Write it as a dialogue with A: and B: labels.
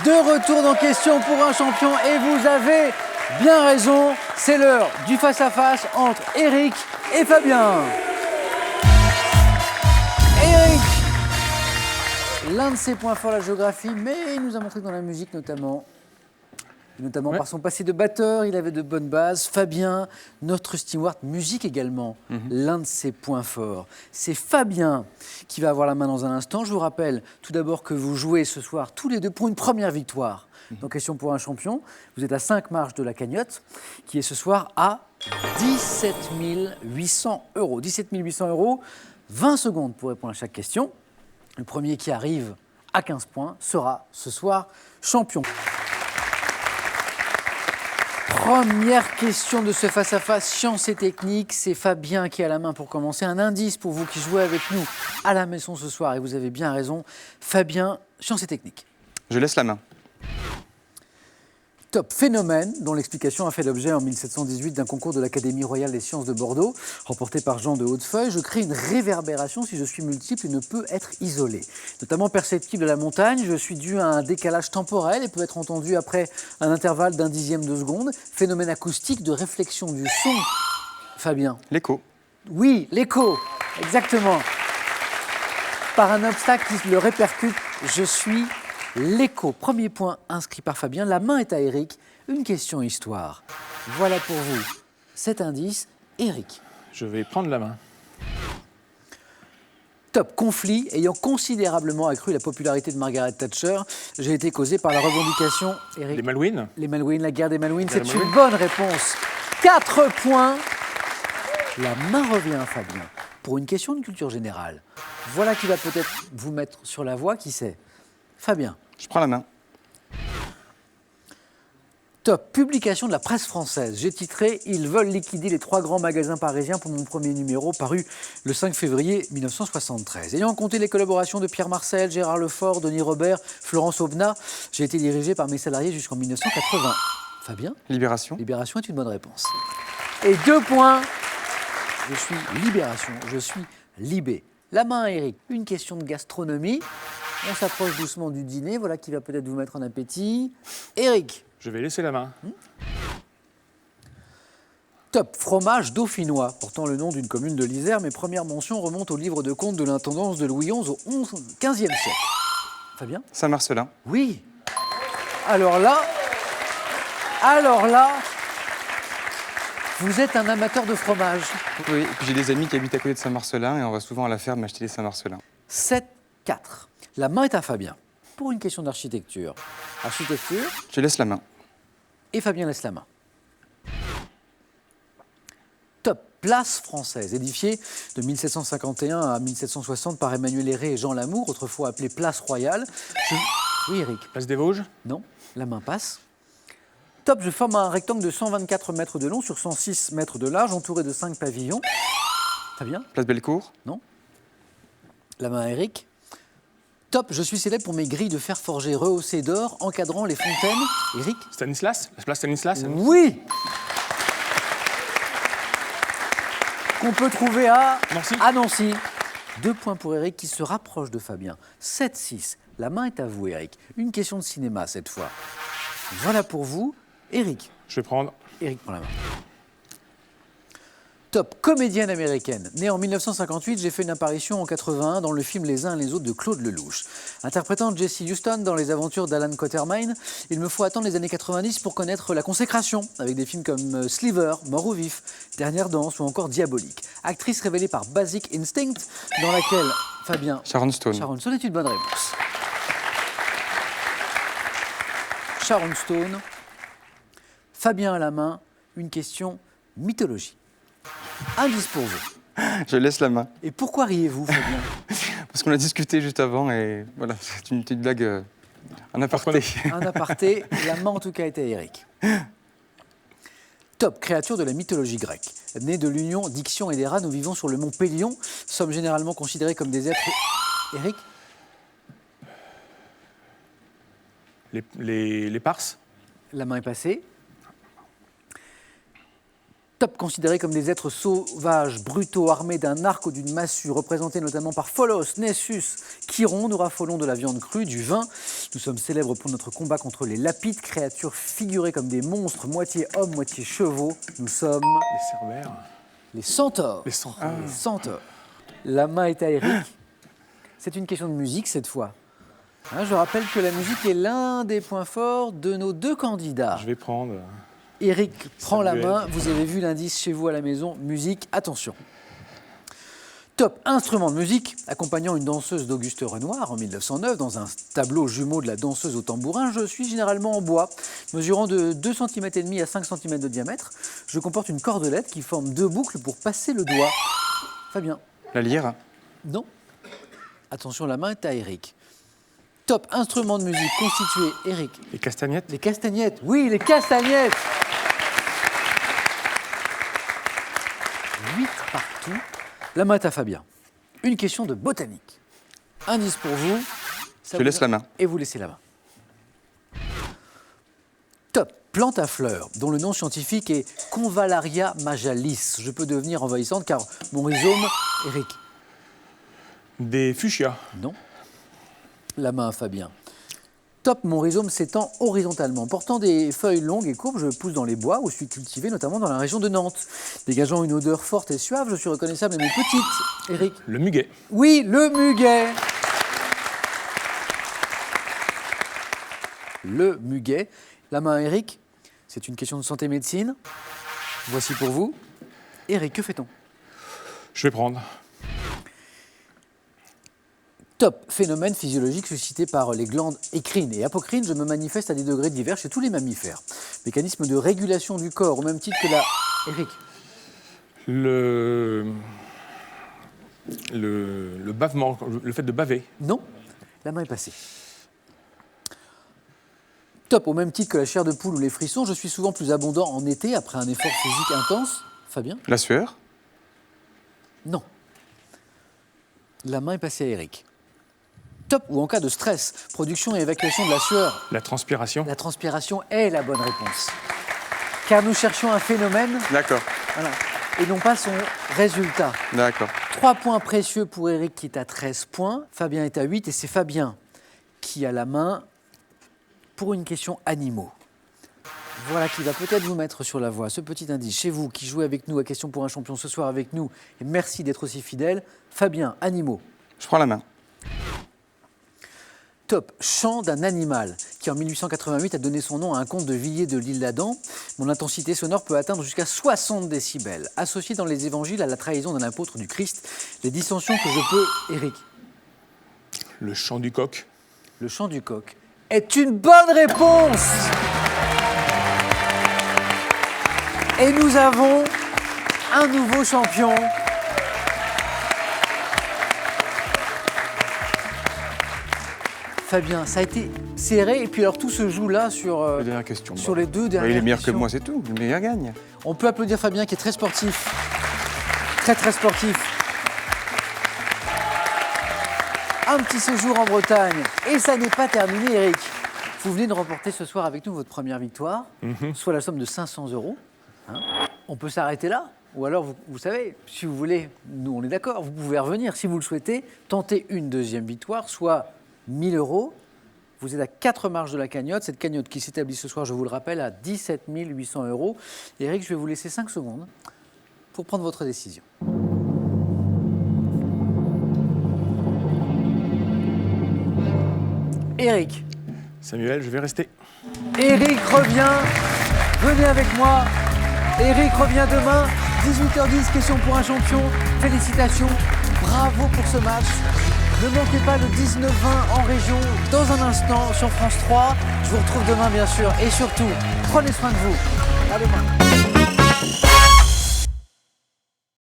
A: De retour dans Question pour un champion et vous avez bien raison, c'est l'heure du face-à-face entre Eric et Fabien. Eric, l'un de ses points forts, la géographie, mais il nous a montré dans la musique notamment par son passé de batteur, il avait de bonnes bases. Fabien, notre steward, musique également, l'un de ses points forts. C'est Fabien qui va avoir la main dans un instant. Je vous rappelle tout d'abord que vous jouez ce soir tous les deux pour une première victoire. Donc, Question pour un champion. Vous êtes à 5 marches de la cagnotte, qui est ce soir à 17 800 €. 17 800 €, 20 secondes pour répondre à chaque question. Le premier qui arrive à 15 points sera ce soir champion. Première question de ce face-à-face, science et technique. C'est Fabien qui a la main pour commencer. Un indice pour vous qui jouez avec nous à la maison ce soir. Et vous avez bien raison. Fabien, science et technique.
B: Je laisse la main.
A: Top, phénomène dont l'explication a fait l'objet en 1718 d'un concours de l'Académie royale des sciences de Bordeaux, remporté par Jean de Hautefeuille. Je crée une réverbération si je suis multiple et ne peut être isolée. Notamment perceptible à la montagne, je suis dû à un décalage temporel et peut être entendu après un intervalle d'un dixième de seconde. Phénomène acoustique de réflexion du son. Fabien.
B: L'écho.
A: Oui, l'écho, exactement. Par un obstacle qui le répercute, je suis l'écho. Premier point inscrit par Fabien. La main est à Eric. Une question histoire. Voilà pour vous cet indice. Eric.
C: Je vais prendre la main.
A: Top, conflit ayant considérablement accru la popularité de Margaret Thatcher. J'ai été causé par la revendication. Eric.
C: Les Malouines.
A: Les Malouines, la guerre des Malouines.
C: Guerre
A: C'est
C: des
A: une
C: Malouines.
A: bonne réponse. 4 points. La main revient à Fabien pour une question de culture générale. Voilà qui va peut-être vous mettre sur la voie, qui sait. Fabien.
B: Je prends la main.
A: Top, publication de la presse française. J'ai titré « Ils veulent liquider les 3 grands magasins parisiens » pour mon premier numéro, paru le 5 février 1973. Ayant compté les collaborations de Pierre Marcel, Gérard Lefort, Denis Robert, Florence Aubenas, j'ai été dirigé par mes salariés jusqu'en 1980. Fabien.
B: Libération.
A: Libération est une bonne réponse. Et 2 points. Je suis Libération, je suis Libé. La main à Eric. Une question de gastronomie. On s'approche doucement du dîner, voilà qui va peut-être vous mettre en appétit. Eric.
C: Je vais laisser la main.
A: Top, fromage dauphinois, portant le nom d'une commune de l'Isère. Mes premières mentions remontent au livre de comptes de l'intendance de Louis XI au XVe siècle. Fabien.
B: Saint-Marcelin.
A: Oui. Alors là, vous êtes un amateur de fromage.
B: Oui, et puis j'ai des amis qui habitent à côté de Saint-Marcelin et on va souvent à la ferme acheter des Saint-Marcelin.
A: 7-4. La main est à Fabien. Pour une question d'architecture. Architecture,
B: Je laisse la main.
A: et Fabien laisse la main. Top, place française, édifiée de 1751 à 1760 par Emmanuel Héré et Jean Lamour, autrefois appelée place royale. Oui, Eric.
C: Place des Vosges.
A: Non, la main passe. Top, je forme un rectangle de 124 mètres de long sur 106 mètres de large, entouré de 5 pavillons. Fabien.
B: Place Bellecour.
A: Non. La main à Eric. Top, je suis célèbre pour mes grilles de fer forgé rehaussées d'or, encadrant les fontaines. Eric.
C: Stanislas. La place Stanislas.
A: Oui. Qu'on peut trouver à
C: Nancy.
A: Nancy. 2 points pour Eric qui se rapproche de Fabien. 7-6. La main est à vous, Eric. Une question de cinéma cette fois. Voilà pour vous, Eric.
C: Je vais prendre.
A: Eric prend la main. Top, comédienne américaine. Née en 1958, j'ai fait une apparition en 81 dans le film Les uns et les autres de Claude Lelouch. Interprétant Jesse Houston dans les aventures d'Alan Quatermain, il me faut attendre les années 90 pour connaître la consécration, avec des films comme Sliver, Mort au vif, Dernière danse ou encore Diabolique. Actrice révélée par Basic Instinct, dans laquelle Fabien.
B: Sharon Stone.
A: Sharon Stone est une bonne réponse. Sharon Stone. Fabien à la main, une question mythologie. Indice pour vous.
B: Je laisse la main.
A: Et pourquoi riez-vous, Fabien?
B: Parce qu'on a discuté juste avant et voilà, c'est une petite blague en aparté.
A: Un aparté, la main en tout cas était à Eric. Top, créature de la mythologie grecque. Née de l'union d'Ixion et d'Héra, nous vivons sur le mont Pélion, sommes généralement considérés comme des êtres... Eric?
C: Les Parses.
A: La main est passée. Top, considérés comme des êtres sauvages, brutaux, armés d'un arc ou d'une massue, représentés notamment par Pholos, Nessus, Chiron, nous raffolons de la viande crue, du vin. Nous sommes célèbres pour notre combat contre les lapides, créatures figurées comme des monstres, moitié hommes, moitié chevaux. Nous sommes
C: Les cerbères.
A: les centaures.
C: Les centaures.
A: Les centaures. La main est à Eric. C'est une question de musique cette fois. Hein, je rappelle que la musique est l'un des points forts de nos deux candidats.
C: Je vais prendre.
A: Eric prend la
C: Samuel.
A: main. Vous avez vu l'indice chez vous à la maison. Musique, attention. Top, instrument de musique accompagnant une danseuse d'Auguste Renoir en 1909 dans un tableau jumeau de la danseuse au tambourin. Je suis généralement en bois, mesurant de 2,5 cm à 5 cm de diamètre. Je comporte une cordelette qui forme deux boucles pour passer le doigt. Fabien.
B: La lyre.
A: Non. Attention, la main est à Eric. Top, instrument de musique constitué, Eric.
C: Les castagnettes.
A: Les castagnettes. Oui, les castagnettes. 8 partout. La main est à Fabien. Une question de botanique. Indice pour vous. Ça
B: Je
A: vous
B: laisse la main.
A: Et vous laissez la main. Top, plante à fleurs, dont le nom scientifique est Convallaria majalis. Je peux devenir envahissante car mon rhizome, Eric.
C: Des fuchsias.
A: Non. La main à Fabien. Top, mon rhizome s'étend horizontalement. Portant des feuilles longues et courbes, je pousse dans les bois où je suis cultivé, notamment dans la région de Nantes. Dégageant une odeur forte et suave, je suis reconnaissable à mes petites. Eric.
C: Le muguet.
A: Oui, le muguet. Le muguet. La main à Eric. C'est une question de santé-médecine. Voici pour vous. Eric, que fait-on?
C: Je vais prendre.
A: Top, phénomène physiologique suscité par les glandes écrines et apocrines. Je me manifeste à des degrés divers chez tous les mammifères. Mécanisme de régulation du corps, au même titre que la... Eric.
C: Le bavement, le fait de baver.
A: Non, la main est passée. Top, au même titre que la chair de poule ou les frissons, je suis souvent plus abondant en été après un effort physique intense. Fabien?
B: La sueur.
A: Non. La main est passée à Eric. Top, ou en cas de stress, production et évacuation de la sueur.
C: La transpiration.
A: La transpiration est la bonne réponse. Car nous cherchons un phénomène,
B: D'accord.
A: voilà, et non pas son résultat.
B: D'accord.
A: 3 points précieux pour Eric qui est à 13 points. Fabien est à 8 et c'est Fabien qui a la main pour une question animaux. Voilà qui va peut-être vous mettre sur la voie. Ce petit indice chez vous qui jouez avec nous à Question pour un champion ce soir avec nous. Et merci d'être aussi fidèle. Fabien, animaux.
B: Je prends la main.
A: Top, chant d'un animal qui en 1888 a donné son nom à un conte de Villiers de l'Isle-Adam. Mon intensité sonore peut atteindre jusqu'à 60 décibels. Associé dans les évangiles à la trahison d'un apôtre du Christ, les dissensions que je peux... Eric.
C: Le chant du coq.
A: Le chant du coq est une bonne réponse. Et nous avons un nouveau champion. Fabien, ça a été serré et puis alors tout se joue là sur,
B: La dernière question.
A: sur les deux
B: Bah,
A: dernières
B: il est meilleur que
A: questions.
B: moi, c'est tout. Le meilleur gagne.
A: On peut applaudir Fabien qui est très sportif. Très très sportif. Un petit séjour en Bretagne. Et ça n'est pas terminé, Eric. Vous venez de remporter ce soir avec nous votre première victoire, soit la somme de 500 €. Hein. On peut s'arrêter là. Ou alors, vous savez, si vous voulez, nous on est d'accord, vous pouvez revenir. Si vous le souhaitez, tenter une deuxième victoire, soit 1 000 €. Vous êtes à 4 marches de la cagnotte. Cette cagnotte qui s'établit ce soir, je vous le rappelle, à 17 800 €. Eric, je vais vous laisser 5 secondes pour prendre votre décision. Eric.
C: Samuel, je vais rester.
A: Eric revient. Venez avec moi. Eric revient demain. 18h10, question pour un champion. Félicitations. Bravo pour ce match. Ne manquez pas le 19-20 en région dans un instant sur France 3. Je vous retrouve demain, bien sûr. Et surtout, prenez soin de vous. À demain.